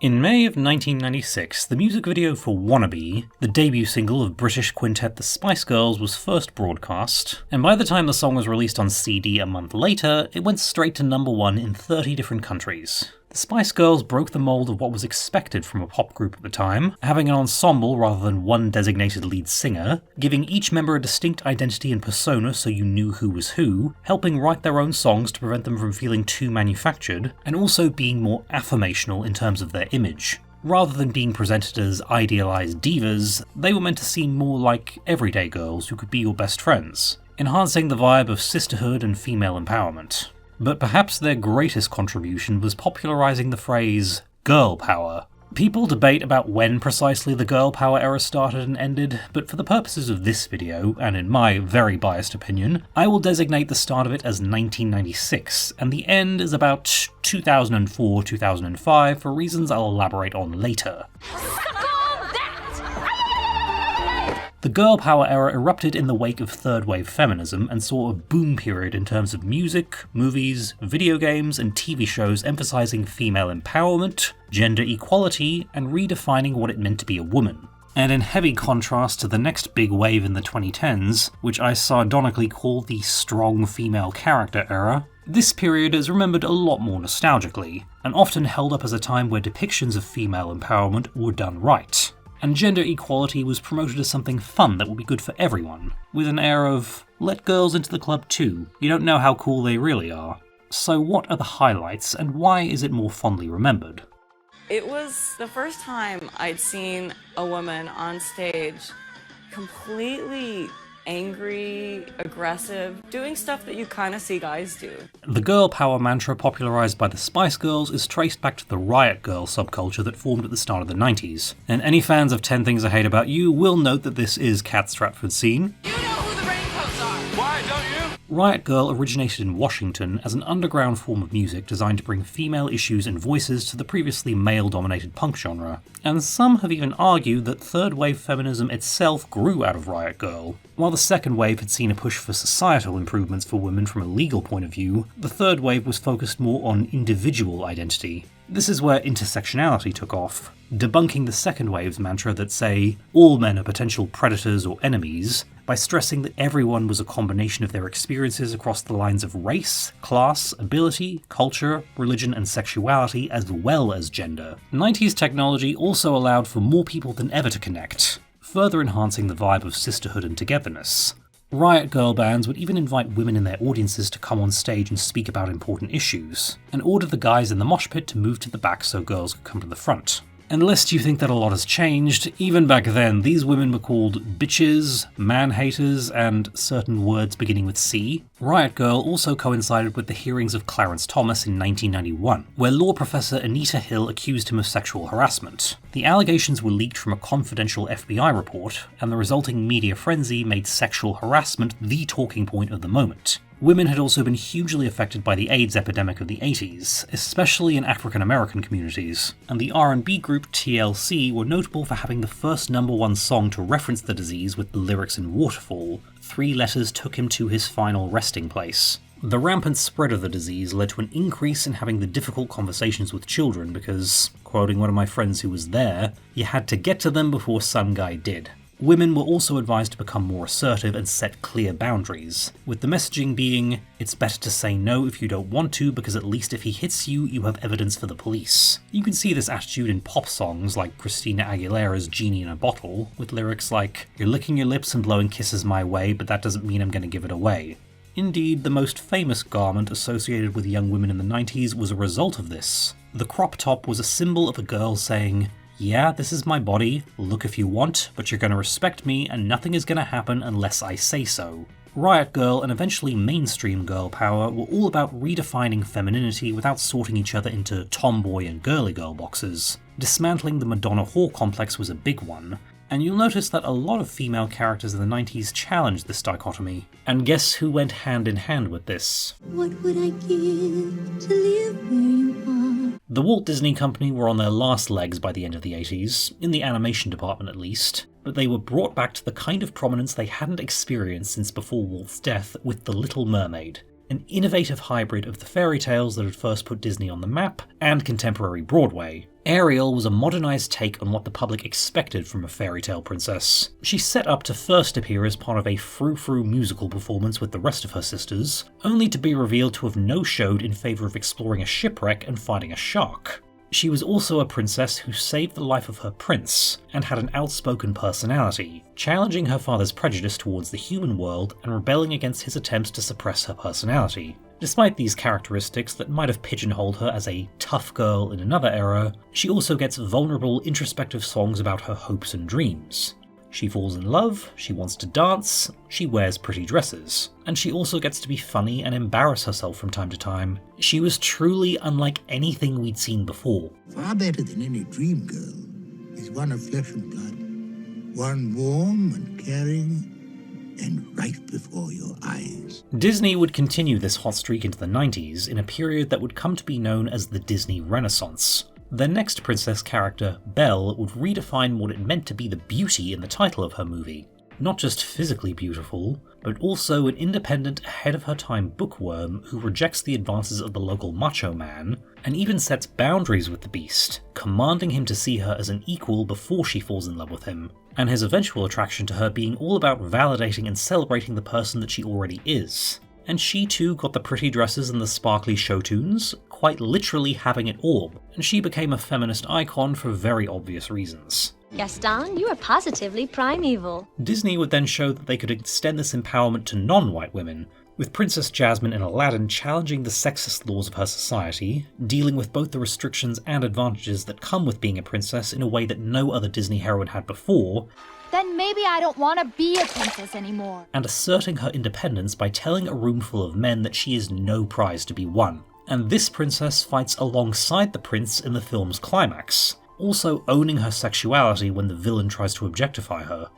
In May of 1996, the music video for Wannabe, the debut single of British quintet the Spice Girls, was first broadcast, and by the time the song was released on CD a month later, it went straight to number 1 in 30 different countries. The Spice Girls broke the mold of what was expected from a pop group at the time, having an ensemble rather than one designated lead singer, giving each member a distinct identity and persona so you knew who was who, helping write their own songs to prevent them from feeling too manufactured, and also being more affirmational in terms of their image. Rather than being presented as idealised divas, they were meant to seem more like everyday girls who could be your best friends, enhancing the vibe of sisterhood and female empowerment. But perhaps their greatest contribution was popularising the phrase girl power. People debate about when precisely the girl power era started and ended, but for the purposes of this video, and in my very biased opinion, I will designate the start of it as 1996, and the end is about 2004-2005 for reasons I'll elaborate on later. The girl power era erupted in the wake of third wave feminism and saw a boom period in terms of music, movies, video games, and TV shows emphasizing female empowerment, gender equality, and redefining what it meant to be a woman. And in heavy contrast to the next big wave in the 2010s, which I sardonically call the strong female character era, this period is remembered a lot more nostalgically, and often held up as a time where depictions of female empowerment were done right. And gender equality was promoted as something fun that will be good for everyone, with an air of, let girls into the club too, you don't know how cool they really are. So what are the highlights, and why is it more fondly remembered? It was the first time I'd seen a woman on stage completely angry, aggressive, doing stuff that you kind of see guys do. The girl power mantra popularised by the Spice Girls is traced back to the Riot Girl subculture that formed at the start of the 90s, and any fans of 10 Things I Hate About You will note that this is Cat Stratford's scene. You know who the raincoats are! Why don't you? Riot Girl originated in Washington as an underground form of music designed to bring female issues and voices to the previously male-dominated punk genre, and some have even argued that third wave feminism itself grew out of Riot Girl. While the second wave had seen a push for societal improvements for women from a legal point of view, the third wave was focused more on individual identity. This is where intersectionality took off, debunking the second wave's mantra that say, all men are potential predators or enemies, by stressing that everyone was a combination of their experiences across the lines of race, class, ability, culture, religion, and sexuality, as well as gender. 90s technology also allowed for more people than ever to connect, further enhancing the vibe of sisterhood and togetherness. Riot Girl bands would even invite women in their audiences to come on stage and speak about important issues, and order the guys in the mosh pit to move to the back so girls could come to the front. And lest you think that a lot has changed, even back then these women were called bitches, man-haters, and certain words beginning with C. Riot Girl also coincided with the hearings of Clarence Thomas in 1991, where law professor Anita Hill accused him of sexual harassment. The allegations were leaked from a confidential FBI report, and the resulting media frenzy made sexual harassment the talking point of the moment. Women had also been hugely affected by the AIDS epidemic of the 80s, especially in African American communities, and the R&B group TLC were notable for having the first #1 song to reference the disease with the lyrics in Waterfall, 3 letters took him to his final resting place. The rampant spread of the disease led to an increase in having the difficult conversations with children because, quoting one of my friends who was there, you had to get to them before some guy did. Women were also advised to become more assertive and set clear boundaries, with the messaging being, it's better to say no if you don't want to because at least if he hits you, you have evidence for the police. You can see this attitude in pop songs like Christina Aguilera's Genie in a Bottle, with lyrics like, you're licking your lips and blowing kisses my way, but that doesn't mean I'm going to give it away. Indeed, the most famous garment associated with young women in the 90s was a result of this. The crop top was a symbol of a girl saying, yeah, this is my body, look if you want, but you're going to respect me and nothing is going to happen unless I say so. Riot Girl and eventually mainstream girl power were all about redefining femininity without sorting each other into tomboy and girly girl boxes. Dismantling the Madonna whore complex was a big one, and you'll notice that a lot of female characters in the 90s challenged this dichotomy. And guess who went hand in hand with this? What would I give to live where you are? The Walt Disney Company were on their last legs by the end of the 80s, in the animation department at least, but they were brought back to the kind of prominence they hadn't experienced since before Walt's death with The Little Mermaid, an innovative hybrid of the fairy tales that had first put Disney on the map and contemporary Broadway. Ariel was a modernised take on what the public expected from a fairy tale princess. She's set up to first appear as part of a frou-frou musical performance with the rest of her sisters, only to be revealed to have no-showed in favour of exploring a shipwreck and fighting a shark. She was also a princess who saved the life of her prince, and had an outspoken personality, challenging her father's prejudice towards the human world and rebelling against his attempts to suppress her personality. Despite these characteristics that might have pigeonholed her as a tough girl in another era, she also gets vulnerable, introspective songs about her hopes and dreams. She falls in love, she wants to dance, she wears pretty dresses, and she also gets to be funny and embarrass herself from time to time. She was truly unlike anything we'd seen before. Far better than any dream girl is one of flesh and blood, one warm and caring, and right before your eyes. Disney would continue this hot streak into the 90s in a period that would come to be known as the Disney Renaissance. Their next princess character, Belle, would redefine what it meant to be the beauty in the title of her movie. Not just physically beautiful, but also an independent, ahead-of-her-time bookworm who rejects the advances of the local macho man, and even sets boundaries with the Beast, commanding him to see her as an equal before she falls in love with him, and his eventual attraction to her being all about validating and celebrating the person that she already is. And she too got the pretty dresses and the sparkly show tunes, quite literally having it all, and she became a feminist icon for very obvious reasons. Gaston, you are positively primeval. Disney would then show that they could extend this empowerment to non-white women, with Princess Jasmine in Aladdin challenging the sexist laws of her society, dealing with both the restrictions and advantages that come with being a princess in a way that no other Disney heroine had before, Then maybe I don't want to be a princess anymore. and asserting her independence by telling a room full of men that she is no prize to be won. And this princess fights alongside the prince in the film's climax, also owning her sexuality when the villain tries to objectify her.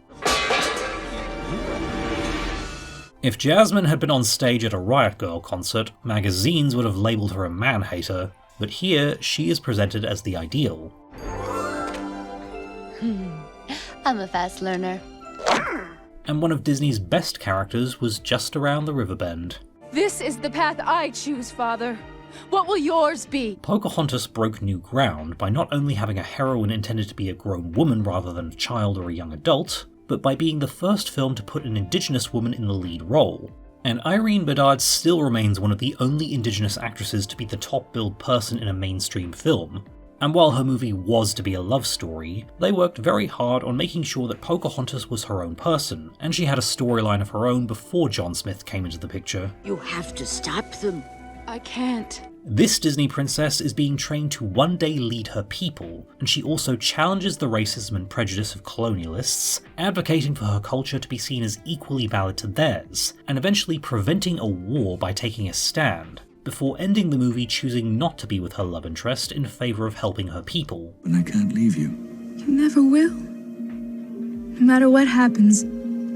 If Jasmine had been on stage at a Riot Girl concert, magazines would have labelled her a man-hater, but here she is presented as the ideal. I'm a fast learner. And one of Disney's best characters was just around the river bend. This is the path I choose, Father. What will yours be? Pocahontas broke new ground by not only having a heroine intended to be a grown woman rather than a child or a young adult, but by being the first film to put an Indigenous woman in the lead role. And Irene Bedard still remains one of the only Indigenous actresses to be the top-billed person in a mainstream film. And while her movie was to be a love story, they worked very hard on making sure that Pocahontas was her own person, and she had a storyline of her own before John Smith came into the picture. You have to stop them. I can't. This Disney princess is being trained to one day lead her people, and she also challenges the racism and prejudice of colonialists, advocating for her culture to be seen as equally valid to theirs, and eventually preventing a war by taking a stand, before ending the movie choosing not to be with her love interest in favour of helping her people. But I can't leave you. You never will. No matter what happens,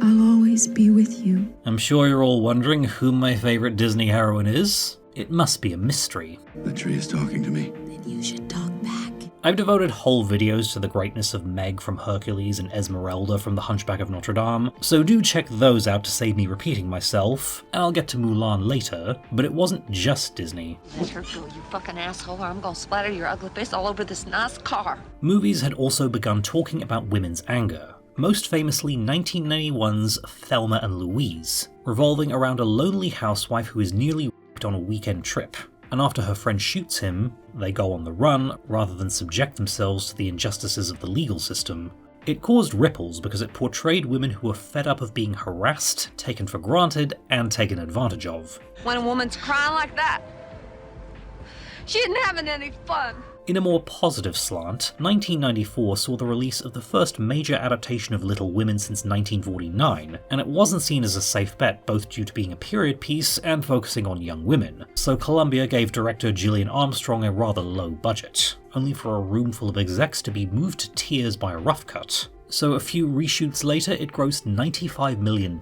I'll always be with you. I'm sure you're all wondering who my favourite Disney heroine is. It must be a mystery. The tree is talking to me. Then you should talk back. I've devoted whole videos to the greatness of Meg from Hercules and Esmeralda from The Hunchback of Notre Dame, so do check those out to save me repeating myself, and I'll get to Mulan later, but it wasn't just Disney. Let her go, you fucking asshole, or I'm gonna splatter your ugly face all over this nice car. Movies had also begun talking about women's anger, most famously 1991's Thelma and Louise, revolving around a lonely housewife who is nearly raped on a weekend trip. And after her friend shoots him, they go on the run rather than subject themselves to the injustices of the legal system. It caused ripples because it portrayed women who were fed up of being harassed, taken for granted, and taken advantage of. When a woman's crying like that, she isn't having any fun. In a more positive slant, 1994 saw the release of the first major adaptation of Little Women since 1949, and it wasn't seen as a safe bet both due to being a period piece and focusing on young women, so Columbia gave director Gillian Armstrong a rather low budget, only for a room full of execs to be moved to tears by a rough cut. So a few reshoots later it grossed $95 million,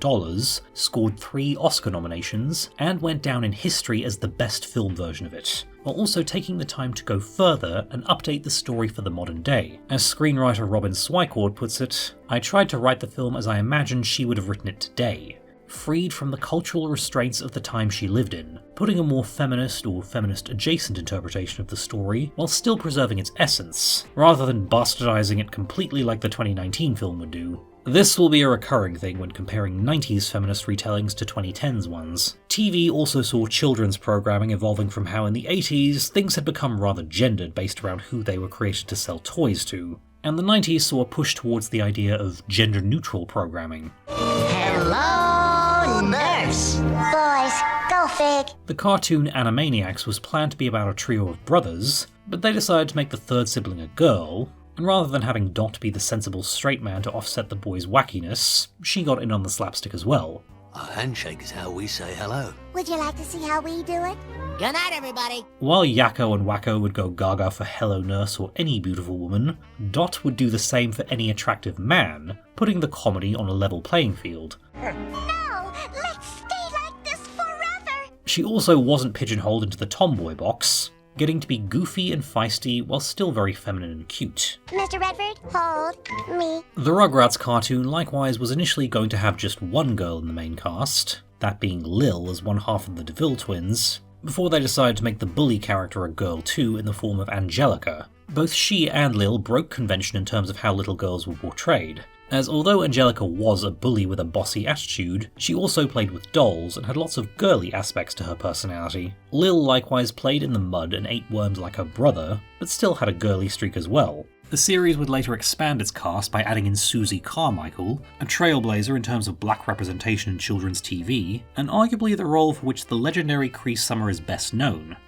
scored 3 Oscar nominations, and went down in history as the best film version of it, while also taking the time to go further and update the story for the modern day. As screenwriter Robin Swycord puts it, "I tried to write the film as I imagined she would have written it today. freed from the cultural restraints of the time she lived in, putting a more feminist or feminist-adjacent interpretation of the story while still preserving its essence, rather than bastardizing it completely like the 2019 film would do. This will be a recurring thing when comparing 90s feminist retellings to 2010s ones. TV also saw children's programming evolving from how in the 80s things had become rather gendered based around who they were created to sell toys to, and the 90s saw a push towards the idea of gender-neutral programming. Hello, nurse! Boys, go fig! The cartoon Animaniacs was planned to be about a trio of brothers, but they decided to make the third sibling a girl, and rather than having Dot be the sensible straight man to offset the boy's wackiness, she got in on the slapstick as well. A handshake is how we say hello. Would you like to see how we do it? Good night, everybody! While Yakko and Wacko would go gaga for Hello Nurse or any beautiful woman, Dot would do the same for any attractive man, putting the comedy on a level playing field. No! Let's stay like this forever! She also wasn't pigeonholed into the tomboy box, getting to be goofy and feisty while still very feminine and cute. Mr. Redford, hold me. The Rugrats cartoon likewise was initially going to have just one girl in the main cast, that being Lil as one half of the DeVille twins, before they decided to make the bully character a girl too in the form of Angelica. Both she and Lil broke convention in terms of how little girls were portrayed, as although Angelica was a bully with a bossy attitude, she also played with dolls and had lots of girly aspects to her personality. Lil likewise played in the mud and ate worms like her brother, but still had a girly streak as well. The series would later expand its cast by adding in Susie Carmichael, a trailblazer in terms of black representation in children's TV, and arguably the role for which the legendary Cree Summer is best known.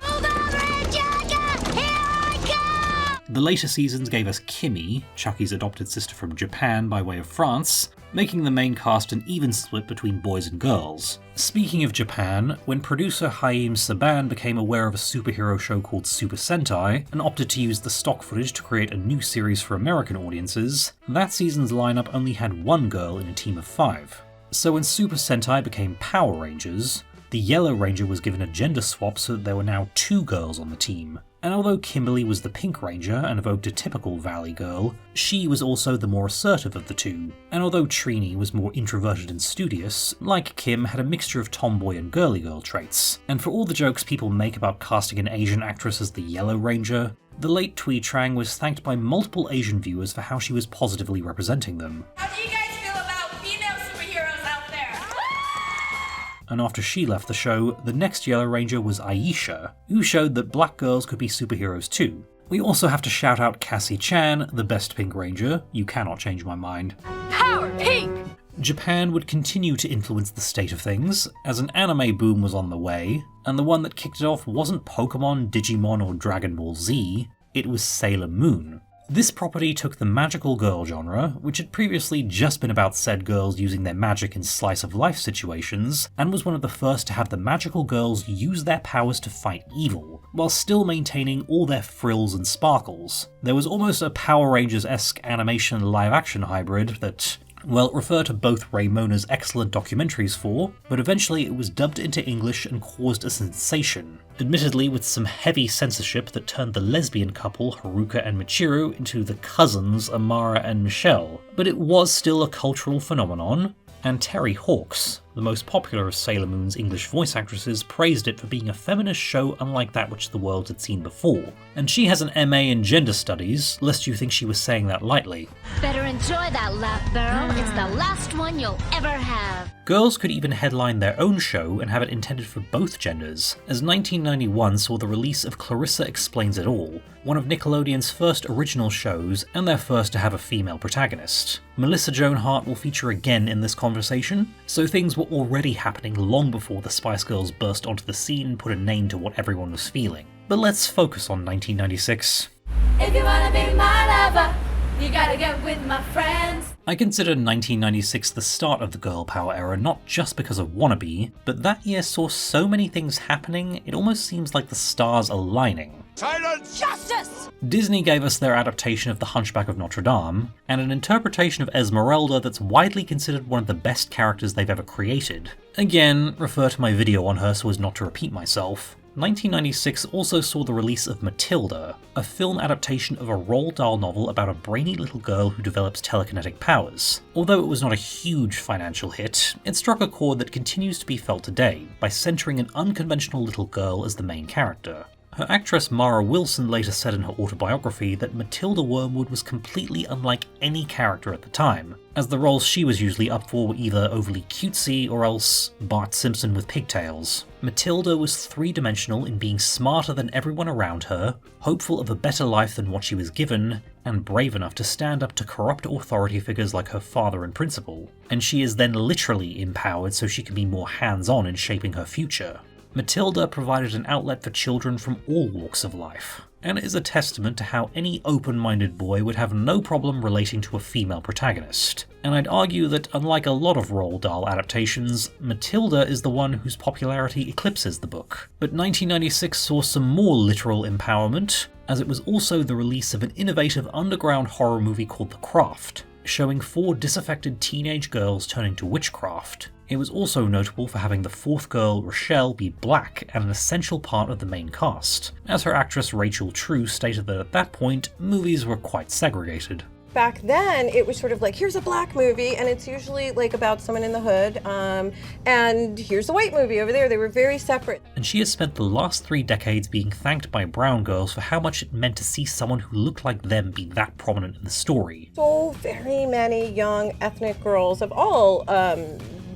The later seasons gave us Kimmy, Chucky's adopted sister from Japan by way of France, making the main cast an even split between boys and girls. Speaking of Japan, when producer Haim Saban became aware of a superhero show called Super Sentai and opted to use the stock footage to create a new series for American audiences, that season's lineup only had one girl in a team of 5. So when Super Sentai became Power Rangers, the Yellow Ranger was given a gender swap so that there were now 2 girls on the team. And although Kimberly was the Pink Ranger and evoked a typical Valley girl, she was also the more assertive of the two. And although Trini was more introverted and studious, like Kim had a mixture of tomboy and girly girl traits. And for all the jokes people make about casting an Asian actress as the Yellow Ranger, the late Thuy Trang was thanked by multiple Asian viewers for how she was positively representing them. How do you guys feel about female superheroes out there? And after she left the show, the next Yellow Ranger was Aisha, who showed that black girls could be superheroes too. We also have to shout out Cassie Chan, the best Pink Ranger. You cannot change my mind. Power Pink! Japan would continue to influence the state of things, as an anime boom was on the way, and the one that kicked it off wasn't Pokemon, Digimon, or Dragon Ball Z, it was Sailor Moon. This property took the magical girl genre, which had previously just been about said girls using their magic in slice-of-life situations, and was one of the first to have the magical girls use their powers to fight evil, while still maintaining all their frills and sparkles. There was almost a Power Rangers-esque animation live-action hybrid that, well, refer to both Raymona's excellent documentaries for, but eventually it was dubbed into English and caused a sensation, admittedly with some heavy censorship that turned the lesbian couple Haruka and Michiru into the cousins Amara and Michelle, but it was still a cultural phenomenon, and Terry Hawkes, the most popular of Sailor Moon's English voice actresses, praised it for being a feminist show unlike that which the world had seen before. And she has an MA in gender studies, lest you think she was saying that lightly. Better enjoy that laugh, girl. It's the last one you'll ever have. Girls could even headline their own show and have it intended for both genders, as 1991 saw the release of Clarissa Explains It All, one of Nickelodeon's first original shows and their first to have a female protagonist. Melissa Joan Hart will feature again in this conversation, so things were already happening long before the Spice Girls burst onto the scene and put a name to what everyone was feeling. But let's focus on 1996. If you wanna be my lover, you gotta get with my friends. I consider 1996 the start of the girl power era not just because of Wannabe, but that year saw so many things happening it almost seems like the stars aligning. Silence! Justice! Disney gave us their adaptation of The Hunchback of Notre Dame, and an interpretation of Esmeralda that's widely considered one of the best characters they've ever created. Again, refer to my video on her so as not to repeat myself. 1996 also saw the release of Matilda, a film adaptation of a Roald Dahl novel about a brainy little girl who develops telekinetic powers. Although it was not a huge financial hit, it struck a chord that continues to be felt today by centering an unconventional little girl as the main character. Her actress Mara Wilson later said in her autobiography that Matilda Wormwood was completely unlike any character at the time, as the roles she was usually up for were either overly cutesy or else Bart Simpson with pigtails. Matilda was three-dimensional in being smarter than everyone around her, hopeful of a better life than what she was given, and brave enough to stand up to corrupt authority figures like her father and principal. And she is then literally empowered so she can be more hands-on in shaping her future. Matilda provided an outlet for children from all walks of life, and it is a testament to how any open-minded boy would have no problem relating to a female protagonist. And I'd argue that unlike a lot of Roald Dahl adaptations, Matilda is the one whose popularity eclipses the book. But 1996 saw some more literal empowerment, as it was also the release of an innovative underground horror movie called The Craft, showing 4 disaffected teenage girls turning to witchcraft. It was also notable for having the 4th girl, Rochelle, be black and an essential part of the main cast, as her actress Rachel True stated that at that point, movies were quite segregated. Back then, it was sort of like, here's a black movie, and it's usually like about someone in the hood, and here's a white movie over there. They were very separate. And she has spent the last 3 decades being thanked by brown girls for how much it meant to see someone who looked like them be that prominent in the story. So very many young ethnic girls of all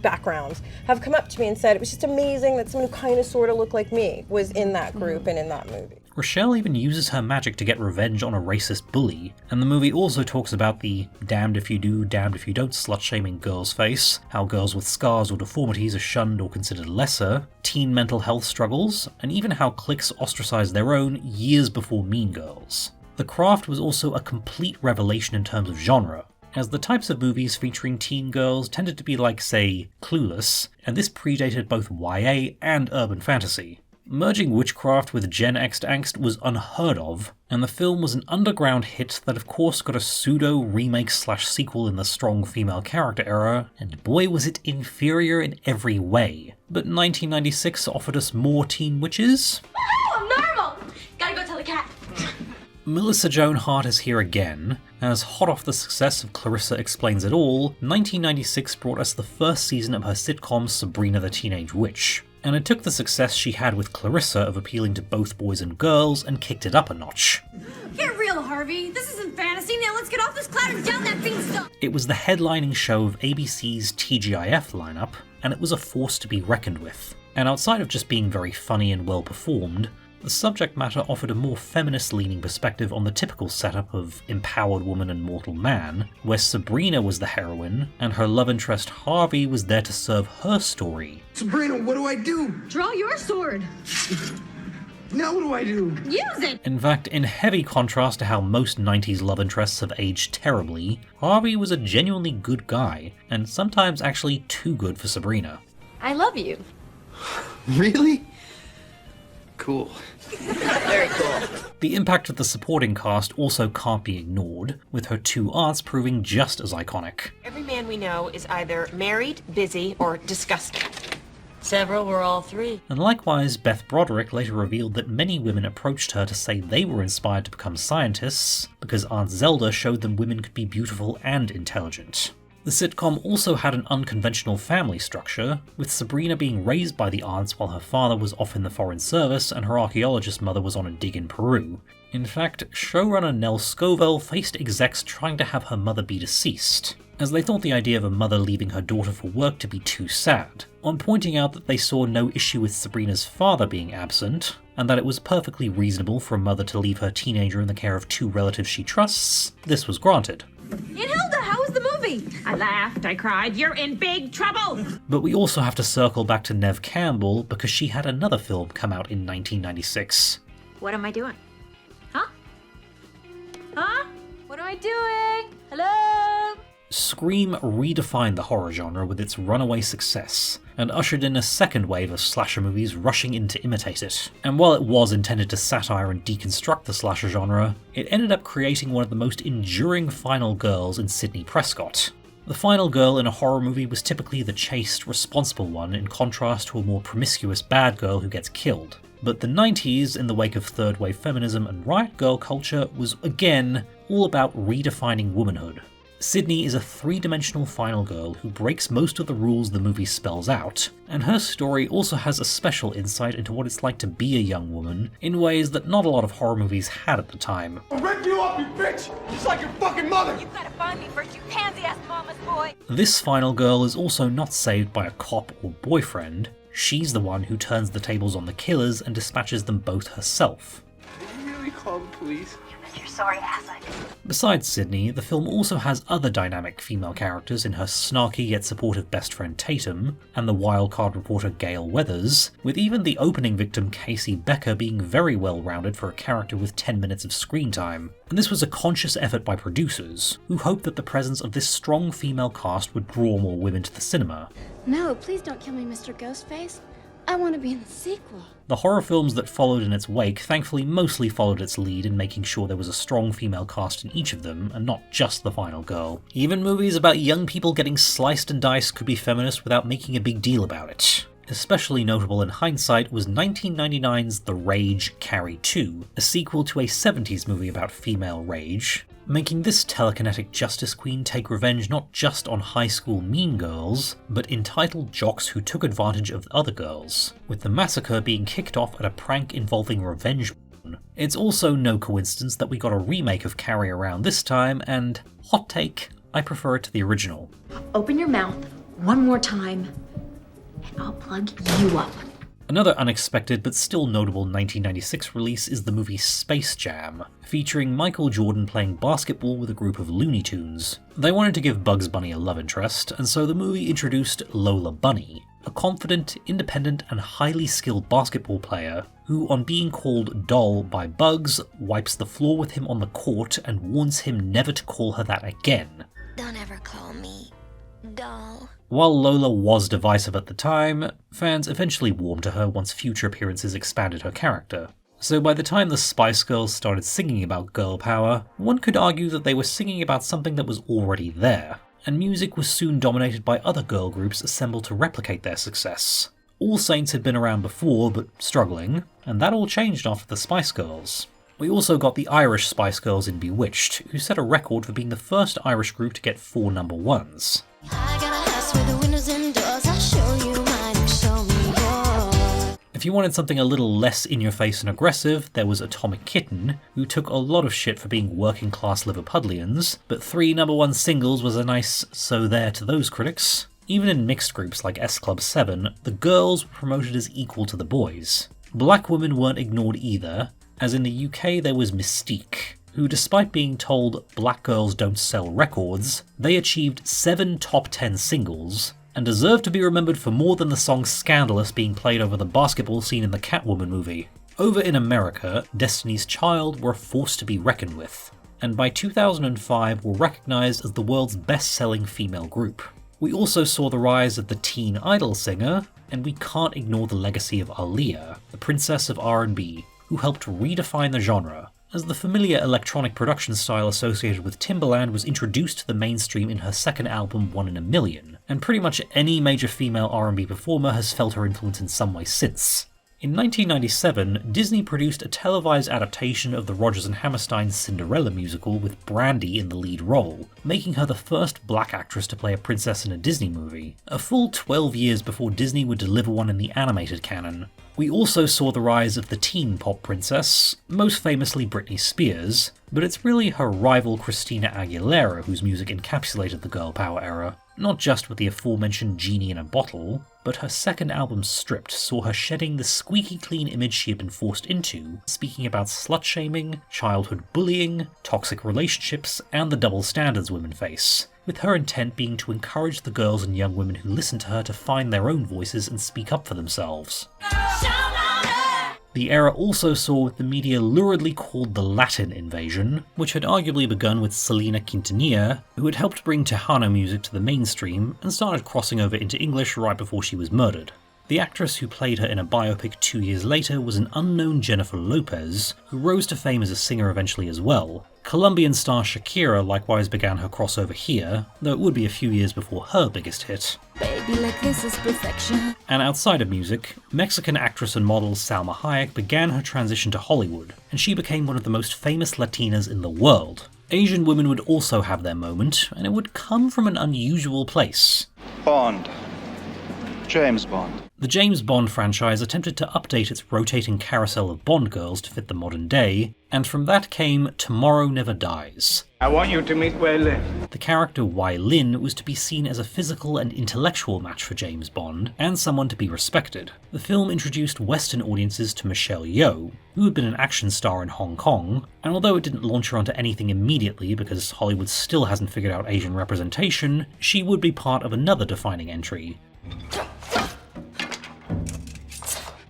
backgrounds have come up to me and said it was just amazing that someone who kind of sort of looked like me was in that group and in that movie. Rochelle even uses her magic to get revenge on a racist bully, and the movie also talks about the damned if you do, damned if you don't slut-shaming girls face, how girls with scars or deformities are shunned or considered lesser, teen mental health struggles, and even how cliques ostracize their own years before Mean Girls. The Craft was also a complete revelation in terms of genre, as the types of movies featuring teen girls tended to be like, say, Clueless, and this predated both YA and urban fantasy. Merging witchcraft with Gen X angst was unheard of, and the film was an underground hit that of course got a pseudo-remake/sequel in the strong female character era, and boy was it inferior in every way. But 1996 offered us more teen witches. Oh, I'm normal! Gotta go tell the cat. Melissa Joan Hart is here again, as hot off the success of Clarissa Explains It All, 1996 brought us the first season of her sitcom Sabrina the Teenage Witch. And it took the success she had with Clarissa of appealing to both boys and girls and kicked it up a notch. Get real, Harvey. This isn't fantasy. Now let's get off this cloud and down that beanstalk. It was the headlining show of ABC's TGIF lineup, and it was a force to be reckoned with. And outside of just being very funny and well performed, the subject matter offered a more feminist-leaning perspective on the typical setup of empowered woman and mortal man, where Sabrina was the heroine, and her love interest Harvey was there to serve her story. Sabrina, what do I do? Draw your sword. Now what do I do? Use it! In fact, in heavy contrast to how most 90s love interests have aged terribly, Harvey was a genuinely good guy, and sometimes actually too good for Sabrina. I love you. Really? Cool. Very cool. The impact of the supporting cast also can't be ignored, with her 2 aunts proving just as iconic. Every man we know is either married, busy, or disgusting. Several were all 3. And likewise, Beth Broderick later revealed that many women approached her to say they were inspired to become scientists because Aunt Zelda showed them women could be beautiful and intelligent. The sitcom also had an unconventional family structure, with Sabrina being raised by the aunts while her father was off in the foreign service and her archaeologist mother was on a dig in Peru. In fact, showrunner Nell Scovell faced execs trying to have her mother be deceased, as they thought the idea of a mother leaving her daughter for work to be too sad, on pointing out that they saw no issue with Sabrina's father being absent, and that it was perfectly reasonable for a mother to leave her teenager in the care of 2 relatives she trusts. This was granted. Hilda, how was the movie? I laughed, I cried, you're in big trouble! But we also have to circle back to Neve Campbell because she had another film come out in 1996. What am I doing? Huh? Huh? What am I doing? Hello? Scream redefined the horror genre with its runaway success, and ushered in a second wave of slasher movies rushing in to imitate it. And while it was intended to satire and deconstruct the slasher genre, it ended up creating one of the most enduring final girls in Sidney Prescott. The final girl in a horror movie was typically the chaste, responsible one in contrast to a more promiscuous bad girl who gets killed. But the 90s, in the wake of third wave feminism and riot girl culture, was again all about redefining womanhood. Sydney is a three-dimensional final girl who breaks most of the rules the movie spells out, and her story also has a special insight into what it's like to be a young woman in ways that not a lot of horror movies had at the time. I'll rip you up, you bitch! Just like your fucking mother! You gotta find me first, you pansy-ass mama's boy! This final girl is also not saved by a cop or boyfriend. She's the one who turns the tables on the killers and dispatches them both herself. Did you really call the police? You're sorry ass, I did. Besides Sydney, the film also has other dynamic female characters in her snarky yet supportive best friend Tatum, and the wildcard reporter Gail Weathers, with even the opening victim Casey Becker being very well rounded for a character with 10 minutes of screen time. And this was a conscious effort by producers, who hoped that the presence of this strong female cast would draw more women to the cinema. No, please don't kill me, Mr. Ghostface. I want to be in the sequel. The horror films that followed in its wake thankfully mostly followed its lead in making sure there was a strong female cast in each of them, and not just the final girl. Even movies about young people getting sliced and diced could be feminist without making a big deal about it. Especially notable in hindsight was 1999's The Rage Carrie 2, a sequel to a 70s movie about female rage, making this telekinetic justice queen take revenge not just on high school mean girls, but entitled jocks who took advantage of other girls, with the massacre being kicked off at a prank involving revenge porn. It's also no coincidence that we got a remake of Carrie around this time, and, hot take, I prefer it to the original. Open your mouth one more time, and I'll plug you up. Another unexpected but still notable 1996 release is the movie Space Jam, featuring Michael Jordan playing basketball with a group of Looney Tunes. They wanted to give Bugs Bunny a love interest, and so the movie introduced Lola Bunny, a confident, independent, and highly skilled basketball player who, on being called Doll by Bugs, wipes the floor with him on the court and warns him never to call her that again. Don't ever call me Doll. While Lola was divisive at the time, fans eventually warmed to her once future appearances expanded her character. So by the time the Spice Girls started singing about girl power, one could argue that they were singing about something that was already there, and music was soon dominated by other girl groups assembled to replicate their success. All Saints had been around before, but struggling, and that all changed after the Spice Girls. We also got the Irish Spice Girls in Bewitched, who set a record for being the first Irish group to get 4 number 1s. If you wanted something a little less in-your-face and aggressive, there was Atomic Kitten, who took a lot of shit for being working-class Liverpudlians, but 3 number 1 singles was a nice so there to those critics. Even in mixed groups like S Club 7, the girls were promoted as equal to the boys. Black women weren't ignored either, as in the UK there was Mystique, who, despite being told black girls don't sell records, they achieved 7 top 10 singles, and deserve to be remembered for more than the song Scandalous being played over the basketball scene in the Catwoman movie. Over in America, Destiny's Child were a force to be reckoned with, and by 2005 were recognised as the world's best-selling female group. We also saw the rise of the teen idol singer, and we can't ignore the legacy of Aaliyah, the princess of R&B, who helped redefine the genre, as the familiar electronic production style associated with Timbaland was introduced to the mainstream in her second album 1 in a Million, and pretty much any major female R&B performer has felt her influence in some way since. In 1997, Disney produced a televised adaptation of the Rodgers and Hammerstein's Cinderella musical with Brandy in the lead role, making her the first black actress to play a princess in a Disney movie, a full 12 years before Disney would deliver one in the animated canon. We also saw the rise of the teen pop princess, most famously Britney Spears, but it's really her rival Christina Aguilera whose music encapsulated the girl power era, not just with the aforementioned Genie in a Bottle, but her second album Stripped saw her shedding the squeaky clean image she had been forced into, speaking about slut-shaming, childhood bullying, toxic relationships, and the double standards women face, with her intent being to encourage the girls and young women who listen to her to find their own voices and speak up for themselves. The era also saw what the media luridly called the Latin invasion, which had arguably begun with Selena Quintanilla, who had helped bring Tejano music to the mainstream and started crossing over into English right before she was murdered. The actress who played her in a biopic 2 years later was an unknown Jennifer Lopez, who rose to fame as a singer eventually as well. Colombian star Shakira likewise began her crossover here, though it would be a few years before her biggest hit. baby like this is perfection. And outside of music, Mexican actress and model Salma Hayek began her transition to Hollywood, and she became one of the most famous Latinas in the world. Asian women would also have their moment, and it would come from an unusual place. Bond. James Bond. The James Bond franchise attempted to update its rotating carousel of Bond girls to fit the modern day, and from that came Tomorrow Never Dies. I want you to meet Wei Lin. The character Wai Lin was to be seen as a physical and intellectual match for James Bond, and someone to be respected. The film introduced Western audiences to Michelle Yeoh, who had been an action star in Hong Kong, and although it didn't launch her onto anything immediately because Hollywood still hasn't figured out Asian representation, she would be part of another defining entry.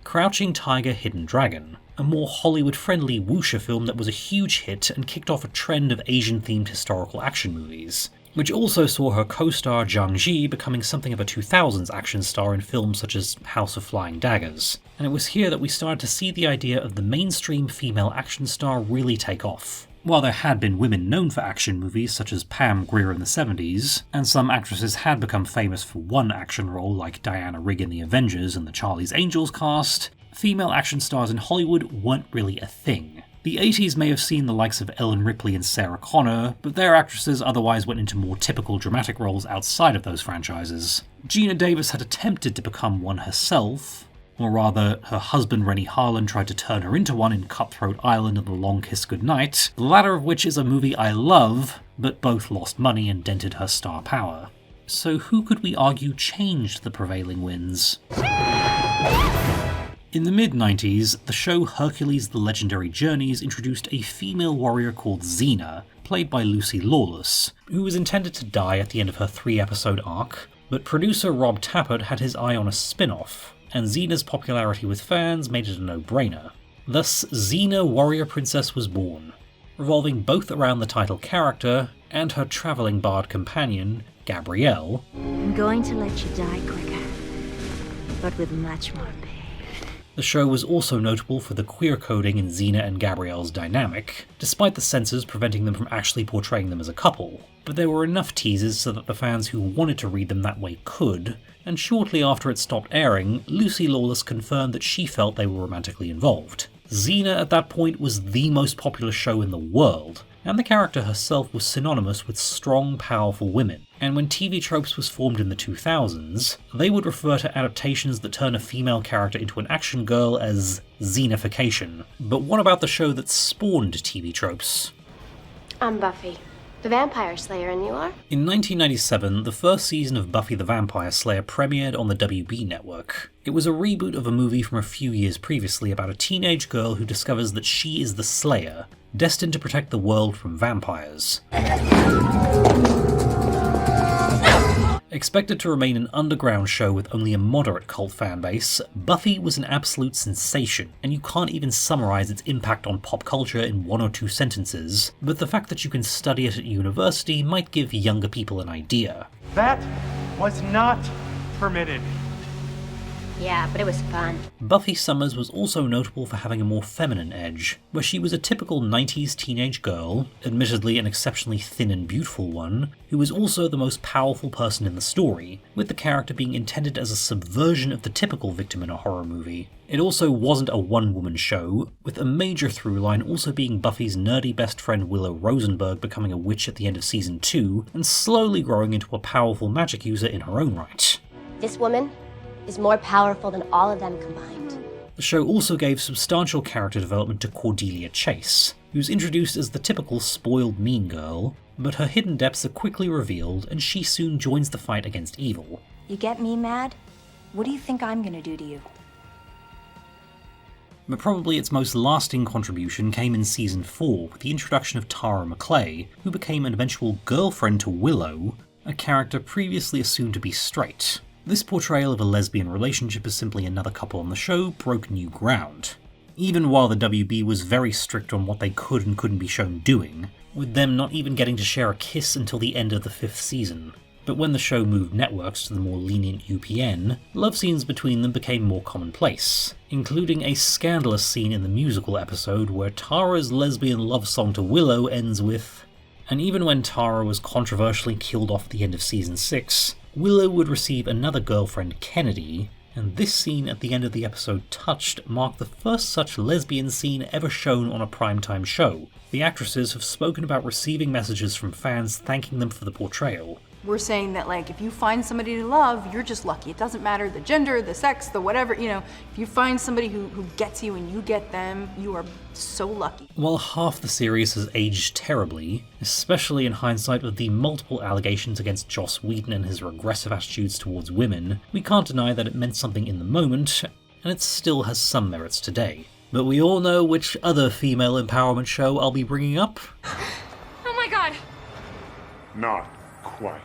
Crouching Tiger, Hidden Dragon, a more Hollywood-friendly wuxia film that was a huge hit and kicked off a trend of Asian-themed historical action movies, which also saw her co-star Zhang Ji becoming something of a 2000s action star in films such as House of Flying Daggers. And it was here that we started to see the idea of the mainstream female action star really take off. While there had been women known for action movies such as Pam Grier in the 70s, and some actresses had become famous for one action role like Diana Rigg in The Avengers and the Charlie's Angels cast, female action stars in Hollywood weren't really a thing. The 80s may have seen the likes of Ellen Ripley and Sarah Connor, but their actresses otherwise went into more typical dramatic roles outside of those franchises. Geena Davis had attempted to become one herself, or rather, her husband Rennie Harlan tried to turn her into one in Cutthroat Island and The Long Kiss Goodnight, the latter of which is a movie I love, but both lost money and dented her star power. So who could we argue changed the prevailing winds? In the mid-90s, the show Hercules: The Legendary Journeys introduced a female warrior called Xena, played by Lucy Lawless, who was intended to die at the end of her 3-episode arc, but producer Rob Tapert had his eye on a spin-off, and Xena's popularity with fans made it a no-brainer. Thus, Xena Warrior Princess was born, revolving both around the title character and her travelling bard companion, Gabrielle. I'm going to let you die quicker, but with much more pain. The show was also notable for the queer coding in Xena and Gabrielle's dynamic, despite the censors preventing them from actually portraying them as a couple. But there were enough teasers so that the fans who wanted to read them that way could, and shortly after it stopped airing, Lucy Lawless confirmed that she felt they were romantically involved. Xena at that point was the most popular show in the world, and the character herself was synonymous with strong, powerful women. And when TV Tropes was formed in the 2000s, they would refer to adaptations that turn a female character into an action girl as Xenification. But what about the show that spawned TV Tropes? I'm Buffy, the Vampire Slayer, and you are? In 1997, the first season of Buffy the Vampire Slayer premiered on the WB network. It was a reboot of a movie from a few years previously about a teenage girl who discovers that she is the Slayer, destined to protect the world from vampires. Expected to remain an underground show with only a moderate cult fanbase, Buffy was an absolute sensation, and you can't even summarise its impact on pop culture in 1 or 2 sentences, but the fact that you can study it at university might give younger people an idea. That was not permitted. Yeah, but it was fun. Buffy Summers was also notable for having a more feminine edge, where she was a typical 90s teenage girl, admittedly an exceptionally thin and beautiful one, who was also the most powerful person in the story, with the character being intended as a subversion of the typical victim in a horror movie. It also wasn't a one-woman show, with a major through-line also being Buffy's nerdy best friend Willow Rosenberg becoming a witch at the end of season 2, and slowly growing into a powerful magic user in her own right. This woman is more powerful than all of them combined. The show also gave substantial character development to Cordelia Chase, who's introduced as the typical spoiled mean girl, but her hidden depths are quickly revealed and she soon joins the fight against evil. You get me mad? What do you think I'm gonna do to you? But probably its most lasting contribution came in season 4 with the introduction of Tara McClay, who became an eventual girlfriend to Willow, a character previously assumed to be straight. This portrayal of a lesbian relationship as simply another couple on the show broke new ground, even while the WB was very strict on what they could and couldn't be shown doing, with them not even getting to share a kiss until the end of the 5th season. But when the show moved networks to the more lenient UPN, love scenes between them became more commonplace, including a scandalous scene in the musical episode where Tara's lesbian love song to Willow ends with... And even when Tara was controversially killed off at the end of season 6, Willow would receive another girlfriend, Kennedy, and this scene at the end of the episode Touched marked the first such lesbian scene ever shown on a primetime show. The actresses have spoken about receiving messages from fans thanking them for the portrayal. We're saying that, like, if you find somebody to love, you're just lucky. It doesn't matter the gender, the sex, the whatever, you know. If you find somebody who gets you and you get them, you are so lucky. While half the series has aged terribly, especially in hindsight of the multiple allegations against Joss Whedon and his regressive attitudes towards women, we can't deny that it meant something in the moment, and it still has some merits today. But we all know which other female empowerment show I'll be bringing up. Oh my god! Not quite.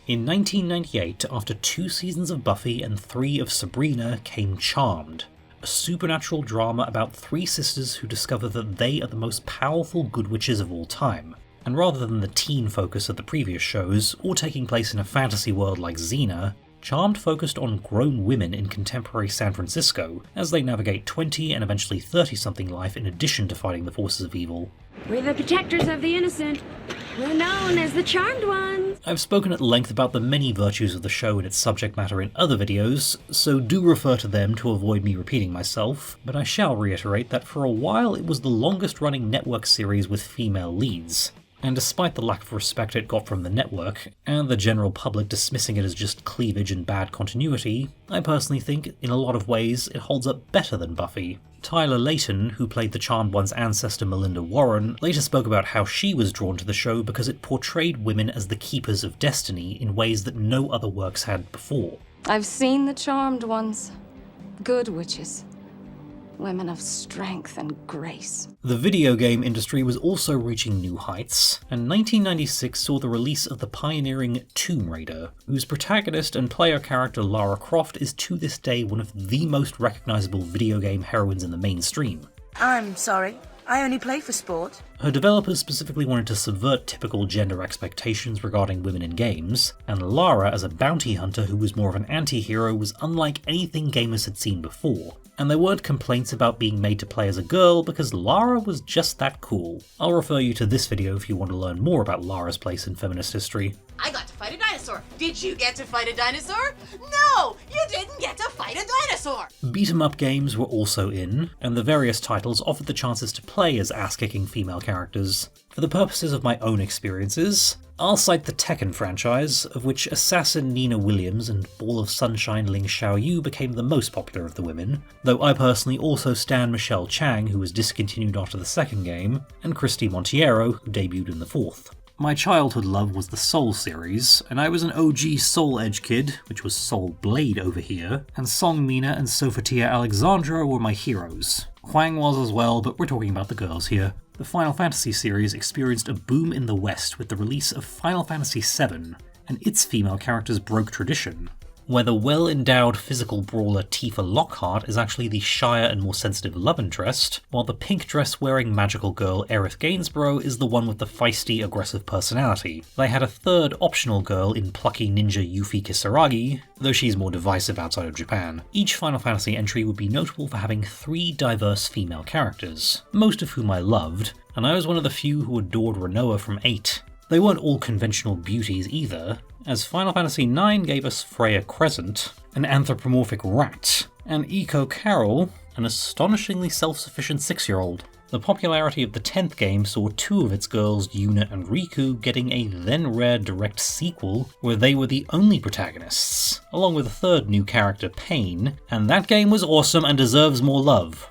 In 1998, after 2 seasons of Buffy and 3 of Sabrina, came Charmed, a supernatural drama about 3 sisters who discover that they are the most powerful good witches of all time. And rather than the teen focus of the previous shows, or taking place in a fantasy world like Xena, Charmed focused on grown women in contemporary San Francisco as they navigate 20 and eventually 30-something life in addition to fighting the forces of evil. We're the protectors of the innocent. We're known as the Charmed Ones. I've spoken at length about the many virtues of the show and its subject matter in other videos, so do refer to them to avoid me repeating myself, but I shall reiterate that for a while it was the longest running network series with female leads. And despite the lack of respect it got from the network, and the general public dismissing it as just cleavage and bad continuity, I personally think, in a lot of ways, it holds up better than Buffy. Tyler Layton, who played the Charmed One's ancestor Melinda Warren, later spoke about how she was drawn to the show because it portrayed women as the keepers of destiny in ways that no other works had before. I've seen the Charmed Ones. Good witches. Women of strength and grace. The video game industry was also reaching new heights, and 1996 saw the release of the pioneering Tomb Raider, whose protagonist and player character Lara Croft is to this day one of the most recognizable video game heroines in the mainstream. I'm sorry, I only play for sport. Her developers specifically wanted to subvert typical gender expectations regarding women in games, and Lara as a bounty hunter who was more of an anti-hero was unlike anything gamers had seen before. And there weren't complaints about being made to play as a girl because Lara was just that cool. I'll refer you to this video if you want to learn more about Lara's place in feminist history. I got to fight a dinosaur. Did you get to fight a dinosaur? No, you didn't get to fight a dinosaur. Beat-em-up games were also in, and the various titles offered the chances to play as ass-kicking female characters. For the purposes of my own experiences, I'll cite the Tekken franchise, of which Assassin Nina Williams and Ball of Sunshine Ling Xiaoyu became the most popular of the women, though I personally also stan Michelle Chang, who was discontinued after the second game, and Christy Monteiro, who debuted in the fourth. My childhood love was the Soul series, and I was an OG Soul Edge kid, which was Soul Blade over here, and Song Mina and Sophatia Alexandra were my heroes. Huang was as well, but we're talking about the girls here. The Final Fantasy series experienced a boom in the West with the release of Final Fantasy VII, and its female characters broke tradition, where the well-endowed physical brawler Tifa Lockhart is actually the shyer and more sensitive love interest, while the pink dress-wearing magical girl Aerith Gainsborough is the one with the feisty, aggressive personality. They had a third optional girl in plucky ninja Yuffie Kisaragi, though she's more divisive outside of Japan. Each Final Fantasy entry would be notable for having 3 diverse female characters, most of whom I loved, and I was one of the few who adored Renoa from 8. They weren't all conventional beauties either, as Final Fantasy IX gave us Freya Crescent, an anthropomorphic rat, and Eiko Carol, an astonishingly self-sufficient 6-year-old. The popularity of the 10th game saw 2 of its girls, Yuna and Riku, getting a then-rare direct sequel where they were the only protagonists, along with a third new character, Pain, and that game was awesome and deserves more love.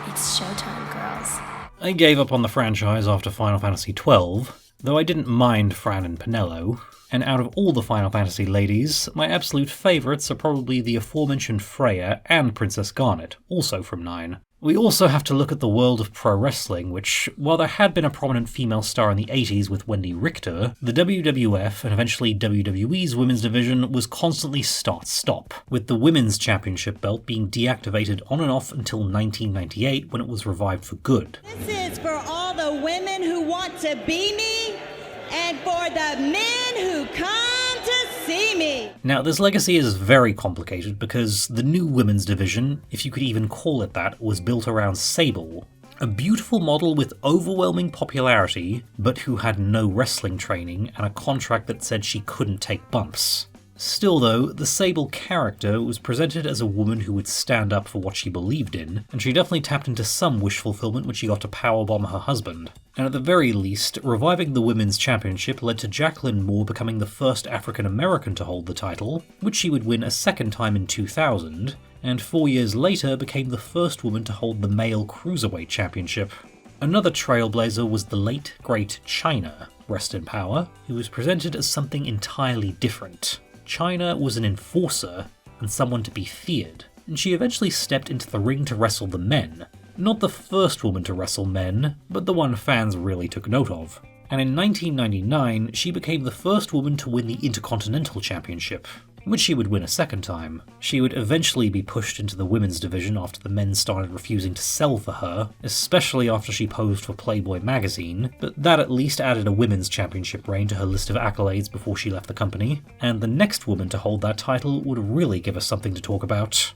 It's showtime, girls. I gave up on the franchise after Final Fantasy XII, though I didn't mind Fran and Penelo, and out of all the Final Fantasy ladies, my absolute favourites are probably the aforementioned Freya and Princess Garnet, also from 9. We also have to look at the world of pro wrestling, which, while there had been a prominent female star in the 80s with Wendy Richter, the WWF and eventually WWE's women's division was constantly start-stop, with the women's championship belt being deactivated on and off until 1998 when it was revived for good. This is for all the women who want to be me, and for the men who come to see me. Now, this legacy is very complicated because the new women's division, if you could even call it that, was built around Sable, A beautiful model with overwhelming popularity, but who had no wrestling training and a contract that said she couldn't take bumps. Still though, the Sable character was presented as a woman who would stand up for what she believed in, and she definitely tapped into some wish fulfillment when she got to powerbomb her husband. And at the very least, reviving the Women's Championship led to Jacqueline Moore becoming the first African American to hold the title, which she would win a second time in 2000, and 4 years later became the first woman to hold the male Cruiserweight Championship. Another trailblazer was the late, great Chyna, rest in power, who was presented as something entirely different. Chyna was an enforcer and someone to be feared, and she eventually stepped into the ring to wrestle the men. Not the first woman to wrestle men, but the one fans really took note of. And in 1999, she became the first woman to win the Intercontinental Championship, which she would win a second time. She would eventually be pushed into the women's division after the men started refusing to sell for her, especially after she posed for Playboy magazine, but that at least added a women's championship reign to her list of accolades before she left the company, and the next woman to hold that title would really give us something to talk about.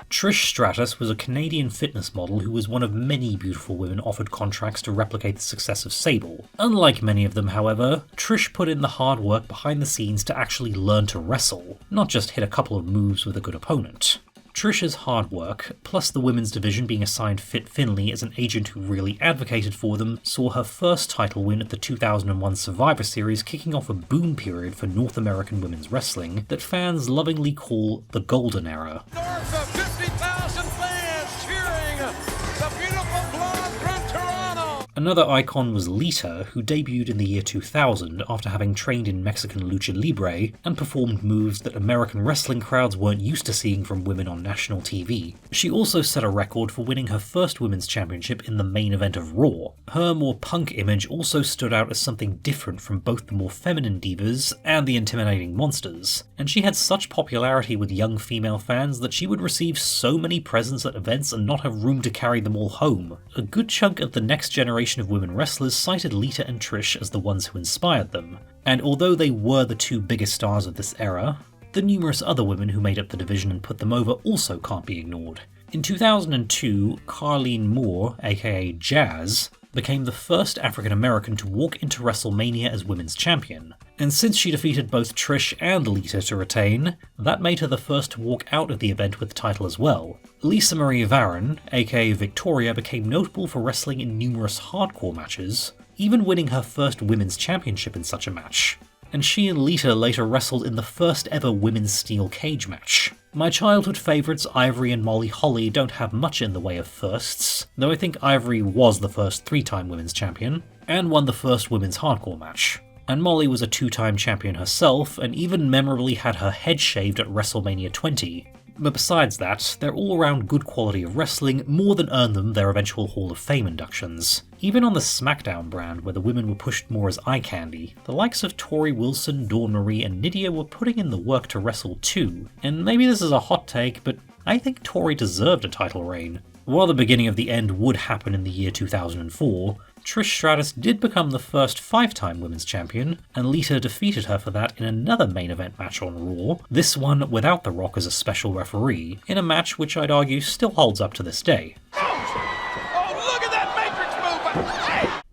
Trish Stratus was a Canadian fitness model who was one of many beautiful women offered contracts to replicate the success of Sable. Unlike many of them, however, Trish put in the hard work behind the scenes to actually learn to wrestle, not just hit a couple of moves with a good opponent. Trish's hard work, plus the women's division being assigned Fit Finlay as an agent who really advocated for them, saw her first title win at the 2001 Survivor Series, kicking off a boom period for North American women's wrestling that fans lovingly call the Golden Era. North of 50,000 fans cheering the beautiful blonde from Toronto. Another icon was Lita, who debuted in the year 2000 after having trained in Mexican lucha libre and performed moves that American wrestling crowds weren't used to seeing from women on national TV. She also set a record for winning her first women's championship in the main event of Raw. Her more punk image also stood out as something different from both the more feminine divas and the intimidating monsters, and she had such popularity with young female fans that she would receive so many presents at events and not have room to carry them all home. A good chunk of the next generation of women wrestlers cited Lita and Trish as the ones who inspired them, and although they were the two biggest stars of this era, the numerous other women who made up the division and put them over also can't be ignored. In 2002, Carlene Moore, aka Jazz, became the first African American to walk into WrestleMania as women's champion, and since she defeated both Trish and Lita to retain, that made her the first to walk out of the event with the title as well. Lisa Marie Varon, aka Victoria, became notable for wrestling in numerous hardcore matches, even winning her first women's championship in such a match. And she and Lita later wrestled in the first ever women's steel cage match. My childhood favourites Ivory and Molly Holly don't have much in the way of firsts, though I think Ivory was the first 3-time women's champion, and won the first women's hardcore match. And Molly was a 2-time champion herself, and even memorably had her head shaved at WrestleMania 20. But besides that, their all-around good quality of wrestling more than earned them their eventual Hall of Fame inductions. Even on the SmackDown brand, where the women were pushed more as eye candy, the likes of Tori Wilson, Dawn Marie, and Nydia were putting in the work to wrestle too. And maybe this is a hot take, but I think Tori deserved a title reign. While the beginning of the end would happen in the year 2004, Trish Stratus did become the first 5-time women's champion, and Lita defeated her for that in another main event match on Raw, this one without The Rock as a special referee, in a match which I'd argue still holds up to this day.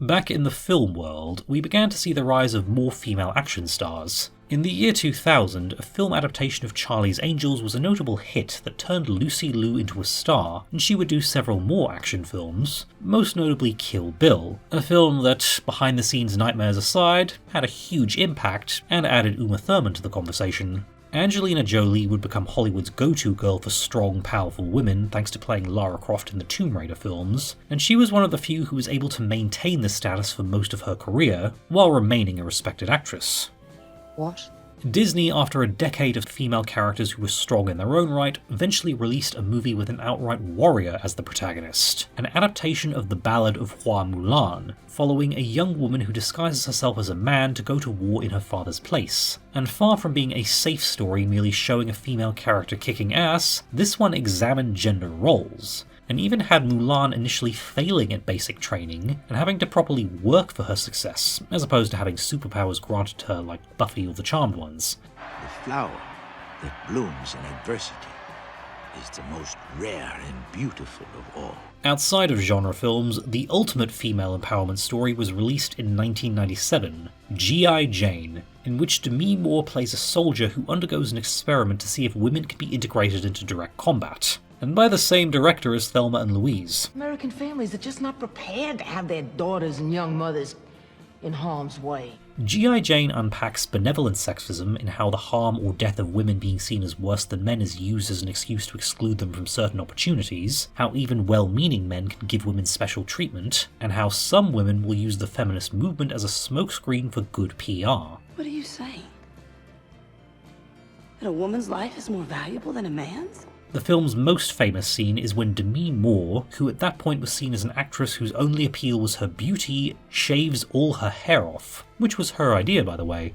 Back in the film world, we began to see the rise of more female action stars. In the year 2000, a film adaptation of Charlie's Angels was a notable hit that turned Lucy Liu into a star, and she would do several more action films, most notably Kill Bill, a film that, behind-the-scenes nightmares aside, had a huge impact and added Uma Thurman to the conversation. Angelina Jolie would become Hollywood's go-to girl for strong, powerful women thanks to playing Lara Croft in the Tomb Raider films, and she was one of the few who was able to maintain this status for most of her career, while remaining a respected actress. What? Disney, after a decade of female characters who were strong in their own right, eventually released a movie with an outright warrior as the protagonist, an adaptation of the Ballad of Hua Mulan, following a young woman who disguises herself as a man to go to war in her father's place. And far from being a safe story merely showing a female character kicking ass, this one examined gender roles, and even had Mulan initially failing at basic training and having to properly work for her success, as opposed to having superpowers granted to her like Buffy or the Charmed Ones. The flower that blooms in adversity is the most rare and beautiful of all. Outside of genre films, the ultimate female empowerment story was released in 1997, G.I. Jane, in which Demi Moore plays a soldier who undergoes an experiment to see if women can be integrated into direct combat, and by the same director as Thelma and Louise. American families are just not prepared to have their daughters and young mothers in harm's way. G.I. Jane unpacks benevolent sexism in how the harm or death of women being seen as worse than men is used as an excuse to exclude them from certain opportunities, how even well-meaning men can give women special treatment, and how some women will use the feminist movement as a smokescreen for good PR. What are you saying? That a woman's life is more valuable than a man's? The film's most famous scene is when Demi Moore, who at that point was seen as an actress whose only appeal was her beauty, shaves all her hair off, which was her idea, by the way.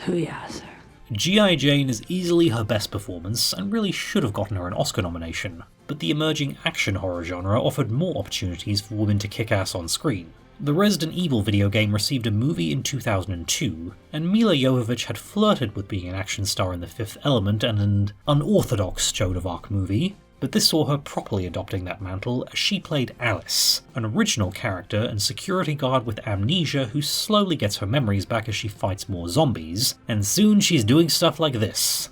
Hoo-yah, sir. G.I. Jane is easily her best performance, and really should have gotten her an Oscar nomination, but the emerging action horror genre offered more opportunities for women to kick ass on screen. The Resident Evil video game received a movie in 2002, and Mila Jovovich had flirted with being an action star in The Fifth Element and an unorthodox Joan of Arc movie, but this saw her properly adopting that mantle as she played Alice, an original character and security guard with amnesia who slowly gets her memories back as she fights more zombies, and soon she's doing stuff like this.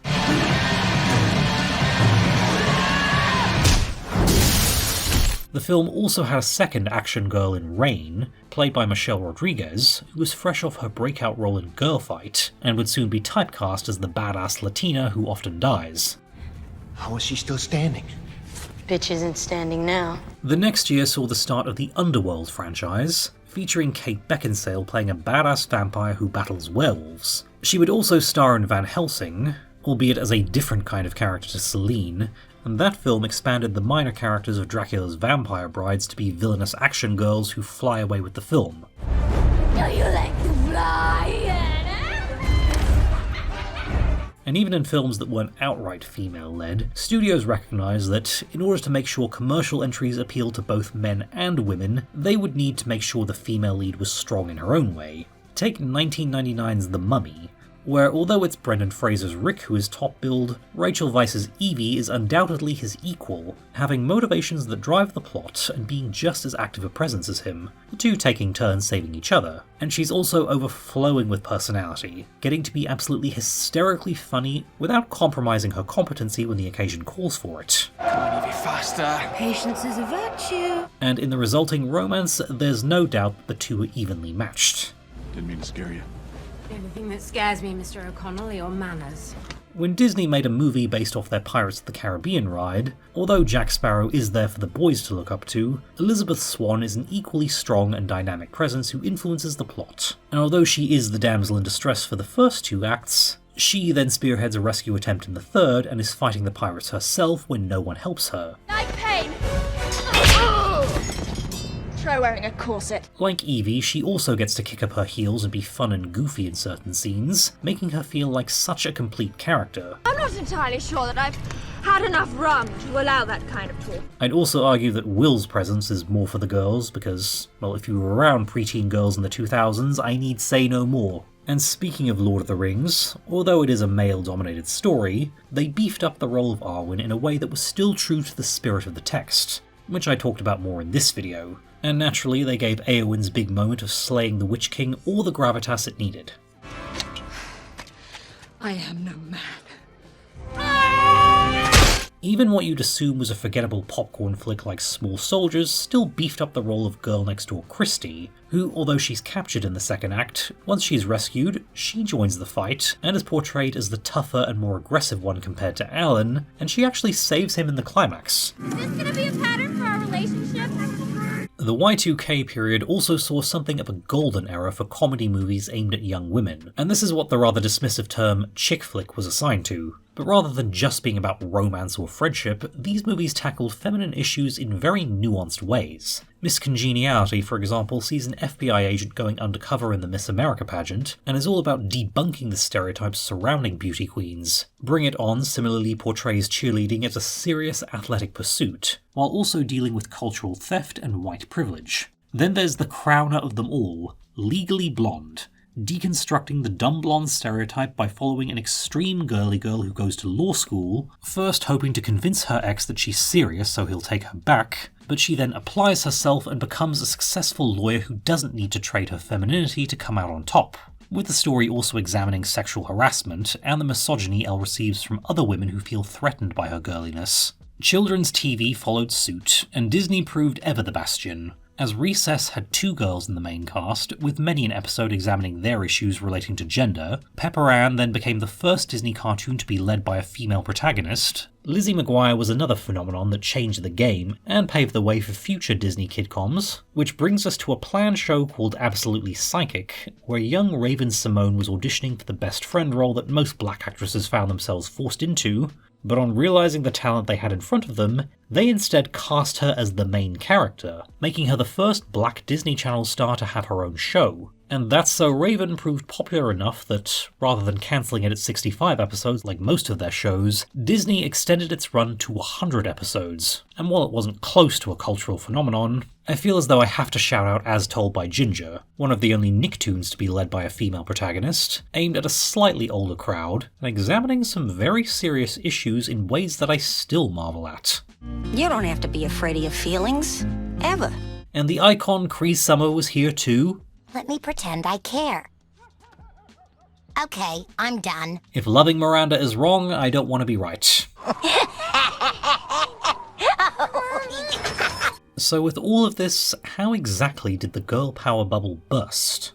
The film also had a second action girl in Rain, played by Michelle Rodriguez, who was fresh off her breakout role in Girl Fight, and would soon be typecast as the badass Latina who often dies. How is she still standing? Bitch isn't standing now. The next year saw the start of the Underworld franchise, featuring Kate Beckinsale playing a badass vampire who battles werewolves. She would also star in Van Helsing, albeit as a different kind of character to Selene, and that film expanded the minor characters of Dracula's vampire brides to be villainous action girls who fly away with the film. Do you like to fly? And even in films that weren't outright female-led, studios recognised that in order to make sure commercial entries appealed to both men and women, they would need to make sure the female lead was strong in her own way. Take 1999's The Mummy, where although it's Brendan Fraser's Rick who is top billed, Rachel Weisz's Evie is undoubtedly his equal, having motivations that drive the plot and being just as active a presence as him, the two taking turns saving each other. And she's also overflowing with personality, getting to be absolutely hysterically funny without compromising her competency when the occasion calls for it. Come on, Evie, faster! Patience is a virtue. And in the resulting romance, there's no doubt that the two are evenly matched. Didn't mean to scare you. The only thing that scares me, Mr. O'Connell, are your manners. When Disney made a movie based off their Pirates of the Caribbean ride, although Jack Sparrow is there for the boys to look up to, Elizabeth Swann is an equally strong and dynamic presence who influences the plot. And although she is the damsel in distress for the first two acts, she then spearheads a rescue attempt in the third and is fighting the pirates herself when no one helps her. Like pain. Try wearing a corset. Like Evie, she also gets to kick up her heels and be fun and goofy in certain scenes, making her feel like such a complete character. I'm not entirely sure that I've had enough rum to allow that kind of talk. I'd also argue that Will's presence is more for the girls because, well, if you were around preteen girls in the 2000s, I need say no more. And speaking of Lord of the Rings, although it is a male-dominated story, they beefed up the role of Arwen in a way that was still true to the spirit of the text, which I talked about more in this video. And naturally, they gave Éowyn's big moment of slaying the Witch King all the gravitas it needed. I am no man. Even what you'd assume was a forgettable popcorn flick like Small Soldiers still beefed up the role of girl next door Christy, who, although she's captured in the second act, once she's rescued, she joins the fight, and is portrayed as the tougher and more aggressive one compared to Alan, and she actually saves him in the climax. Is this gonna be a pattern for our relationship? The Y2K period also saw something of a golden era for comedy movies aimed at young women, and this is what the rather dismissive term chick flick was assigned to. But rather than just being about romance or friendship, these movies tackled feminine issues in very nuanced ways. Miss Congeniality, for example, sees an FBI agent going undercover in the Miss America pageant, and is all about debunking the stereotypes surrounding beauty queens. Bring It On similarly portrays cheerleading as a serious athletic pursuit, while also dealing with cultural theft and white privilege. Then there's the crowner of them all, Legally Blonde, deconstructing the dumb blonde stereotype by following an extreme girly girl who goes to law school, first hoping to convince her ex that she's serious so he'll take her back, but she then applies herself and becomes a successful lawyer who doesn't need to trade her femininity to come out on top, with the story also examining sexual harassment and the misogyny Elle receives from other women who feel threatened by her girliness. Children's TV followed suit, and Disney proved ever the bastion, as Recess had 2 girls in the main cast, with many an episode examining their issues relating to gender. Pepper Ann then became the first Disney cartoon to be led by a female protagonist. Lizzie McGuire was another phenomenon that changed the game and paved the way for future Disney kidcoms, which brings us to a planned show called Absolutely Psychic, where young Raven Simone was auditioning for the best friend role that most black actresses found themselves forced into, but on realising the talent they had in front of them, they instead cast her as the main character, making her the first black Disney Channel star to have her own show. And that's so Raven proved popular enough that, rather than cancelling it at 65 episodes like most of their shows, Disney extended its run to 100 episodes. And while it wasn't close to a cultural phenomenon, I feel as though I have to shout out As Told by Ginger, one of the only Nicktoons to be led by a female protagonist, aimed at a slightly older crowd, and examining some very serious issues in ways that I still marvel at. You don't have to be afraid of your feelings, ever. And the icon Cree Summer was here too. Let me pretend I care. Okay, I'm done. If loving Miranda is wrong, I don't want to be right. So with all of this, how exactly did the girl power bubble burst?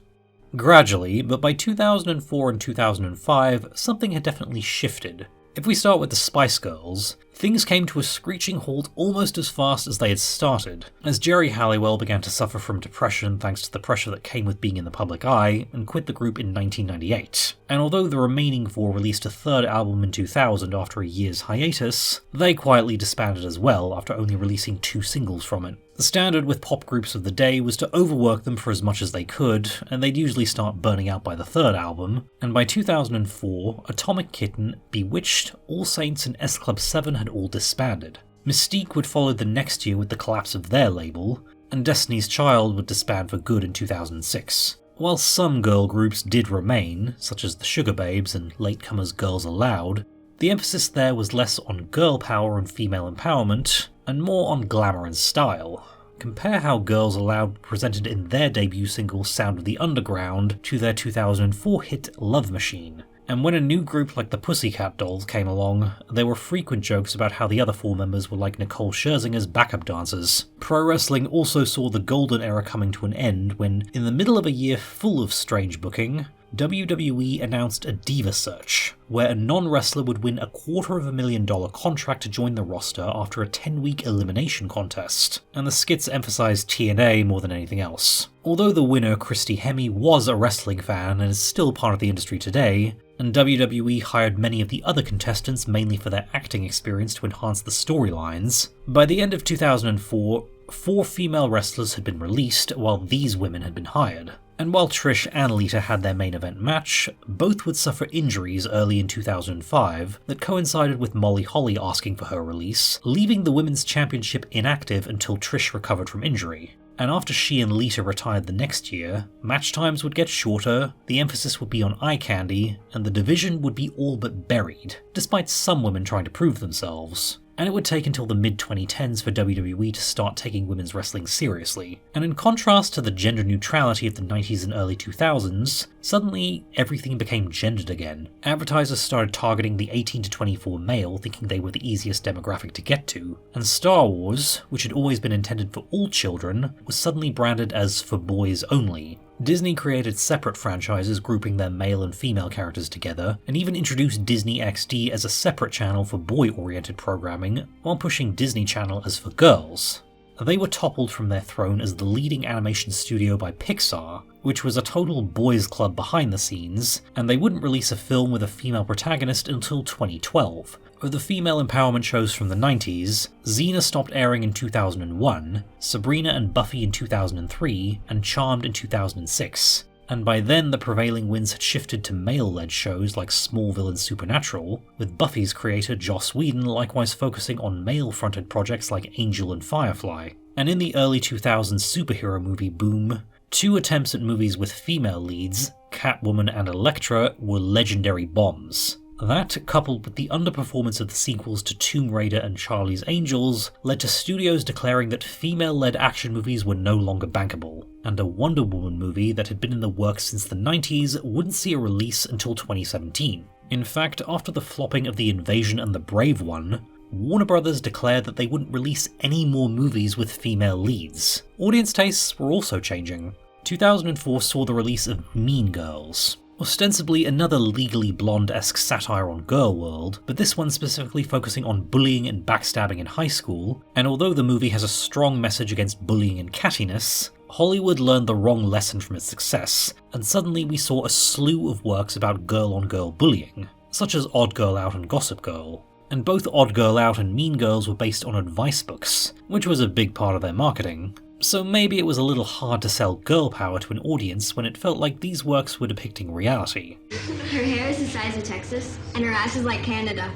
Gradually, but by 2004 and 2005, something had definitely shifted. If we start with the Spice Girls, things came to a screeching halt almost as fast as they had started, as Jerry Halliwell began to suffer from depression thanks to the pressure that came with being in the public eye, and quit the group in 1998. And although the remaining 4 released a 3rd album in 2000 after a year's hiatus, they quietly disbanded as well after only releasing 2 singles from it. The standard with pop groups of the day was to overwork them for as much as they could, and they'd usually start burning out by the 3rd album, and by 2004, Atomic Kitten, Bewitched, All Saints and S Club 7 had all disbanded. Mystique would follow the next year with the collapse of their label, and Destiny's Child would disband for good in 2006. While some girl groups did remain, such as the Sugar Babes and latecomers Girls Aloud, the emphasis there was less on girl power and female empowerment, and more on glamour and style. Compare how Girls Aloud presented in their debut single Sound of the Underground to their 2004 hit Love Machine. And when a new group like the Pussycat Dolls came along, there were frequent jokes about how the other 4 members were like Nicole Scherzinger's backup dancers. Pro wrestling also saw the golden era coming to an end when, in the middle of a year full of strange booking, WWE announced a Diva Search, where a non-wrestler would win a $250,000 contract to join the roster after a 10-week elimination contest, and the skits emphasized TNA more than anything else. Although the winner, Christy Hemme, was a wrestling fan and is still part of the industry today, and WWE hired many of the other contestants mainly for their acting experience to enhance the storylines, by the end of 2004, 4 female wrestlers had been released while these women had been hired. And while Trish and Lita had their main event match, both would suffer injuries early in 2005 that coincided with Molly Holly asking for her release, leaving the Women's Championship inactive until Trish recovered from injury. And after she and Lita retired the next year, match times would get shorter, the emphasis would be on eye candy, and the division would be all but buried, despite some women trying to prove themselves. And it would take until the mid-2010s for WWE to start taking women's wrestling seriously. And in contrast to the gender neutrality of the 90s and early 2000s, suddenly everything became gendered again. Advertisers started targeting the 18 to 24 male, thinking they were the easiest demographic to get to, and Star Wars, which had always been intended for all children, was suddenly branded as for boys only. Disney created separate franchises grouping their male and female characters together, and even introduced Disney XD as a separate channel for boy-oriented programming, while pushing Disney Channel as for girls. They were toppled from their throne as the leading animation studio by Pixar, which was a total boys' club behind the scenes, and they wouldn't release a film with a female protagonist until 2012. Of the female empowerment shows from the 90s, Xena stopped airing in 2001, Sabrina and Buffy in 2003, and Charmed in 2006. And by then the prevailing winds had shifted to male-led shows like Smallville and Supernatural, with Buffy's creator Joss Whedon likewise focusing on male-fronted projects like Angel and Firefly. And in the early 2000s superhero movie boom, 2 attempts at movies with female leads, Catwoman and Elektra were legendary bombs. That, coupled with the underperformance of the sequels to Tomb Raider and Charlie's Angels, led to studios declaring that female-led action movies were no longer bankable, and a Wonder Woman movie that had been in the works since the 90s wouldn't see a release until 2017. In fact, after the flopping of The Invasion and The Brave One, Warner Brothers declared that they wouldn't release any more movies with female leads. Audience tastes were also changing. 2004 saw the release of Mean Girls, ostensibly another Legally Blonde-esque satire on girl world, but this one specifically focusing on bullying and backstabbing in high school, and although the movie has a strong message against bullying and cattiness, Hollywood learned the wrong lesson from its success, and suddenly we saw a slew of works about girl-on-girl bullying, such as Odd Girl Out and Gossip Girl. And both Odd Girl Out and Mean Girls were based on advice books, which was a big part of their marketing. So maybe it was a little hard to sell girl power to an audience when it felt like these works were depicting reality. Her hair is the size of Texas, and her ass is like Canada.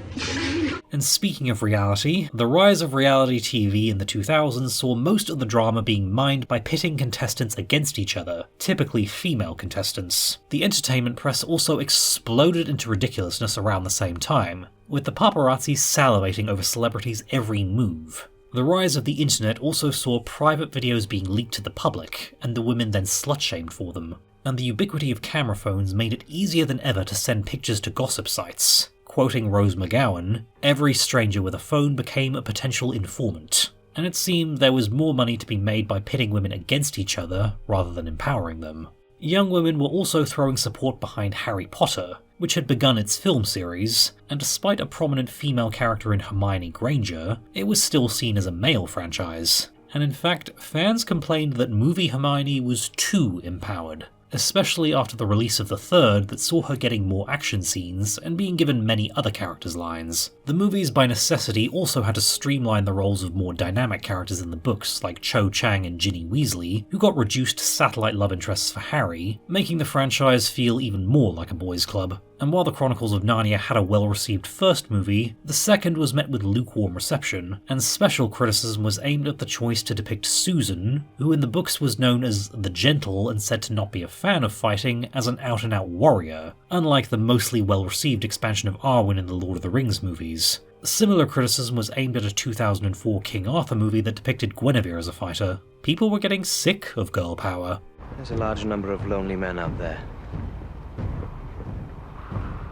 And speaking of reality, the rise of reality TV in the 2000s saw most of the drama being mined by pitting contestants against each other, typically female contestants. The entertainment press also exploded into ridiculousness around the same time, with the paparazzi salivating over celebrities' every move. The rise of the internet also saw private videos being leaked to the public, and the women then slut-shamed for them. And the ubiquity of camera phones made it easier than ever to send pictures to gossip sites. Quoting Rose McGowan, "Every stranger with a phone became a potential informant." And it seemed there was more money to be made by pitting women against each other, rather than empowering them. Young women were also throwing support behind Harry Potter, which had begun its film series, and despite a prominent female character in Hermione Granger, it was still seen as a male franchise. And in fact, fans complained that movie Hermione was too empowered, especially after the release of the third that saw her getting more action scenes and being given many other characters' lines. The movies by necessity also had to streamline the roles of more dynamic characters in the books like Cho Chang and Ginny Weasley, who got reduced to satellite love interests for Harry, making the franchise feel even more like a boys' club. And while the Chronicles of Narnia had a well-received first movie, the second was met with lukewarm reception, and special criticism was aimed at the choice to depict Susan, who in the books was known as the Gentle and said to not be a fan of fighting, as an out-and-out warrior, unlike the mostly well-received expansion of Arwen in the Lord of the Rings movies. Similar criticism was aimed at a 2004 King Arthur movie that depicted Guinevere as a fighter. People were getting sick of girl power. There's a large number of lonely men out there.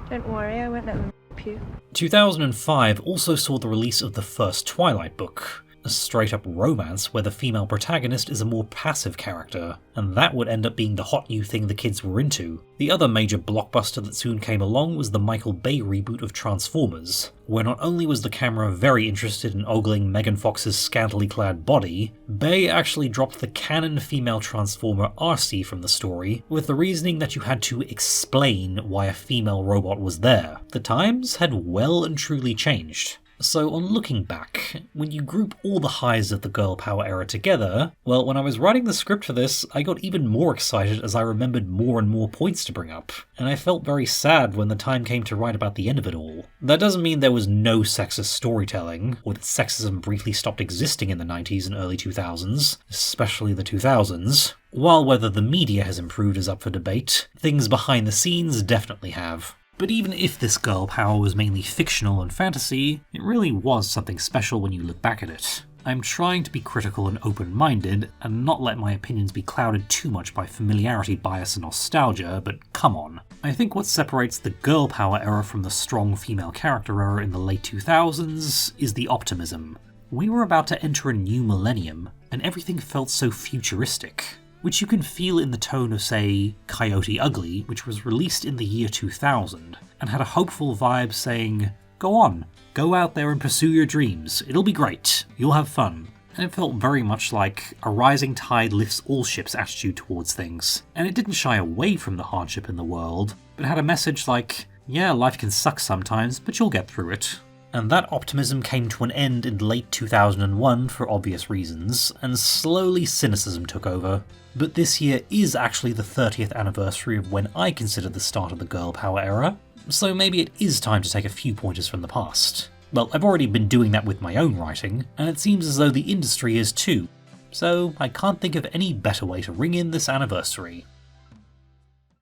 Don't worry, I won't let them rape you. 2005 also saw the release of the first Twilight book, a straight-up romance where the female protagonist is a more passive character, and that would end up being the hot new thing the kids were into. The other major blockbuster that soon came along was the Michael Bay reboot of Transformers, where not only was the camera very interested in ogling Megan Fox's scantily clad body, Bay actually dropped the canon female Transformer Arcee from the story, with the reasoning that you had to explain why a female robot was there. The times had well and truly changed. So on looking back, when you group all the highs of the girl power era together, well, when I was writing the script for this, I got even more excited as I remembered more and more points to bring up, and I felt very sad when the time came to write about the end of it all. That doesn't mean there was no sexist storytelling, or that sexism briefly stopped existing in the 90s and early 2000s, especially the 2000s. While whether the media has improved is up for debate, things behind the scenes definitely have. But even if this girl power was mainly fictional and fantasy, it really was something special when you look back at it. I'm trying to be critical and open-minded, and not let my opinions be clouded too much by familiarity bias and nostalgia, but come on. I think what separates the girl power era from the strong female character era in the late 2000s is the optimism. We were about to enter a new millennium, and everything felt so futuristic, which you can feel in the tone of, say, Coyote Ugly, which was released in the year 2000, and had a hopeful vibe saying, "Go on, go out there and pursue your dreams, it'll be great, you'll have fun." And it felt very much like a rising tide lifts all ships attitude towards things, and it didn't shy away from the hardship in the world, but had a message like, yeah, life can suck sometimes, but you'll get through it. And that optimism came to an end in late 2001 for obvious reasons, and slowly cynicism took over. But this year is actually the 30th anniversary of when I consider the start of the girl power era, so maybe it is time to take a few pointers from the past. Well, I've already been doing that with my own writing, and it seems as though the industry is too, so I can't think of any better way to ring in this anniversary.